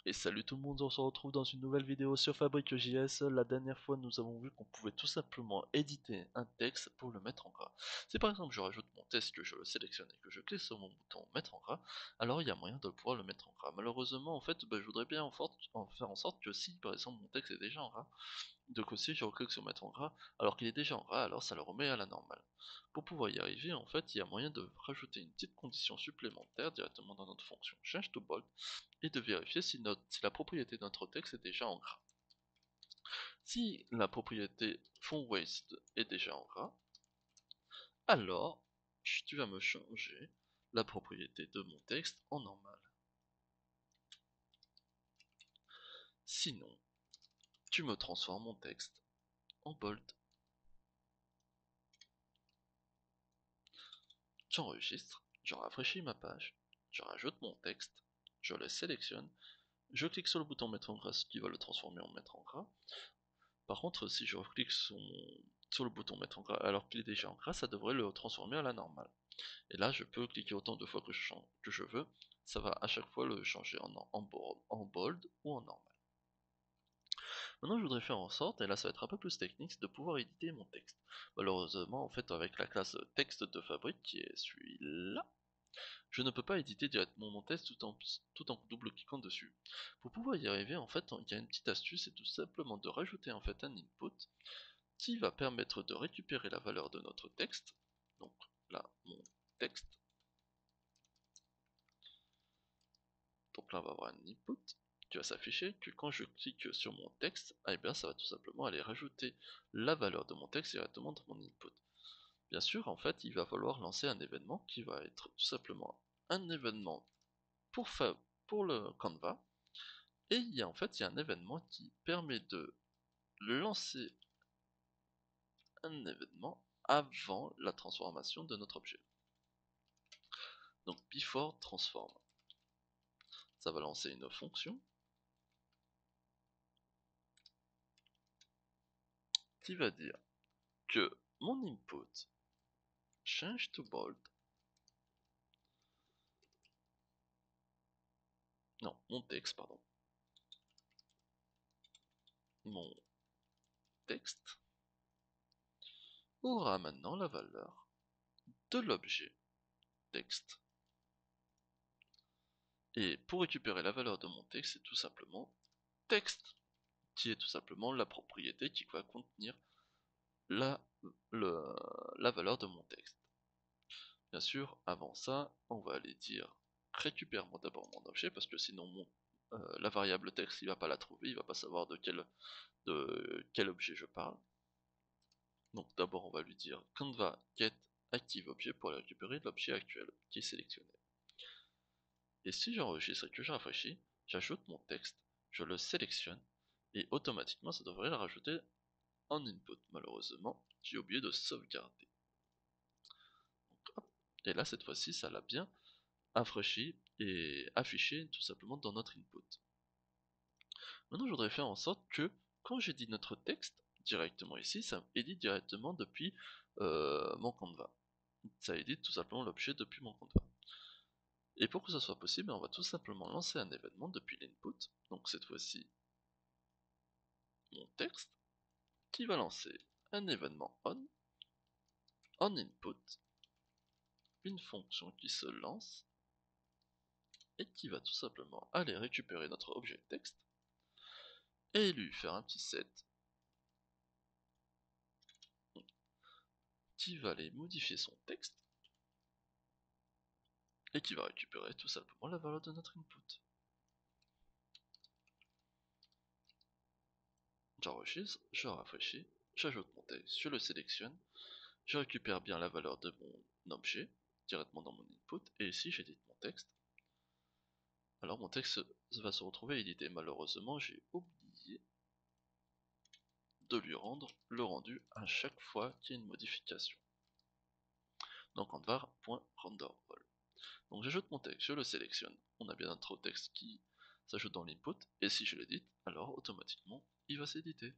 Et salut tout le monde, on se retrouve dans une nouvelle vidéo sur Fabrique.js. La dernière fois, nous avons vu qu'on pouvait tout simplement éditer un texte pour le mettre en gras. Si par exemple je rajoute mon texte, que je le sélectionne et que je clique sur mon bouton mettre en gras, alors il y a moyen de pouvoir le mettre en gras. Malheureusement, en fait, je voudrais bien en faire en sorte que si par exemple mon texte est déjà en gras, donc aussi je reclique sur mettre en gras, alors qu'il est déjà en gras, alors ça le remet à la normale. Pour pouvoir y arriver, en fait, il y a moyen de rajouter une petite condition supplémentaire directement dans notre fonction change to bold et de vérifier si la propriété de notre texte est déjà en gras. Si la propriété font waste est déjà en gras, alors tu vas me changer la propriété de mon texte en normal. Sinon, tu me transformes mon texte en bold. J'enregistre, je rafraîchis ma page, je rajoute mon texte, je le sélectionne, je clique sur le bouton mettre en gras, ce qui va le transformer en mettre en gras. Par contre, si je clique sur le bouton mettre en gras alors qu'il est déjà en gras, ça devrait le transformer à la normale. Et là, je peux cliquer autant de fois que je veux, ça va à chaque fois le changer en bold ou en normal. Maintenant, je voudrais faire en sorte, et là ça va être un peu plus technique, de pouvoir éditer mon texte. Malheureusement, en fait, avec la classe texte de fabrique, qui est celui-là, je ne peux pas éditer directement mon texte tout en double-cliquant dessus. Pour pouvoir y arriver, en fait, il y a une petite astuce, c'est tout simplement de rajouter en fait un input qui va permettre de récupérer la valeur de notre texte. Donc là, mon texte. Donc là, on va avoir un input qui va s'afficher, que quand je clique sur mon texte, eh bien, ça va tout simplement aller rajouter la valeur de mon texte directement dans mon input. Bien sûr, en fait, il va falloir lancer un événement qui va être tout simplement un événement pour le Canva. Et il y a un événement qui permet de lancer un événement avant la transformation de notre objet. Donc before transform. Ça va lancer une fonction qui va dire que mon input change to bold. Non, mon texte, pardon. Mon texte aura maintenant la valeur de l'objet texte. Et pour récupérer la valeur de mon texte, c'est tout simplement texte, qui est tout simplement la propriété qui va contenir la, la valeur de mon texte. Bien sûr, avant ça, on va aller dire récupère moi d'abord mon objet, parce que sinon la variable texte il va pas la trouver, il va pas savoir de quel objet je parle. Donc d'abord on va lui dire canva get active objet pour aller récupérer l'objet actuel qui est sélectionné. Et si j'enregistre et que je rafraîchis, j'ajoute mon texte, je le sélectionne, et automatiquement ça devrait le rajouter en input. Malheureusement, j'ai oublié de sauvegarder. Donc, hop. Et là cette fois-ci ça l'a bien rafraîchi et affiché tout simplement dans notre input. Maintenant je voudrais faire en sorte que quand j'édite notre texte directement ici, ça édite directement depuis mon Canva. Ça édite tout simplement l'objet depuis mon Canva. Et pour que ça soit possible, on va tout simplement lancer un événement depuis l'input, donc cette fois-ci mon texte, qui va lancer un événement en input, une fonction qui se lance et qui va tout simplement aller récupérer notre objet texte et lui faire un petit set qui va aller modifier son texte et qui va récupérer tout simplement la valeur de notre input. J'enregistre, je rafraîchis, j'ajoute mon texte, je le sélectionne, je récupère bien la valeur de mon objet directement dans mon input, et ici j'édite mon texte. Alors mon texte va se retrouver édité. Malheureusement, j'ai oublié de lui rendre le rendu à chaque fois qu'il y a une modification. Donc en var.renderAll. Donc j'ajoute mon texte, je le sélectionne. On a bien notre texte qui s'ajoute dans l'input, et si je l'édite, alors automatiquement il va s'éditer.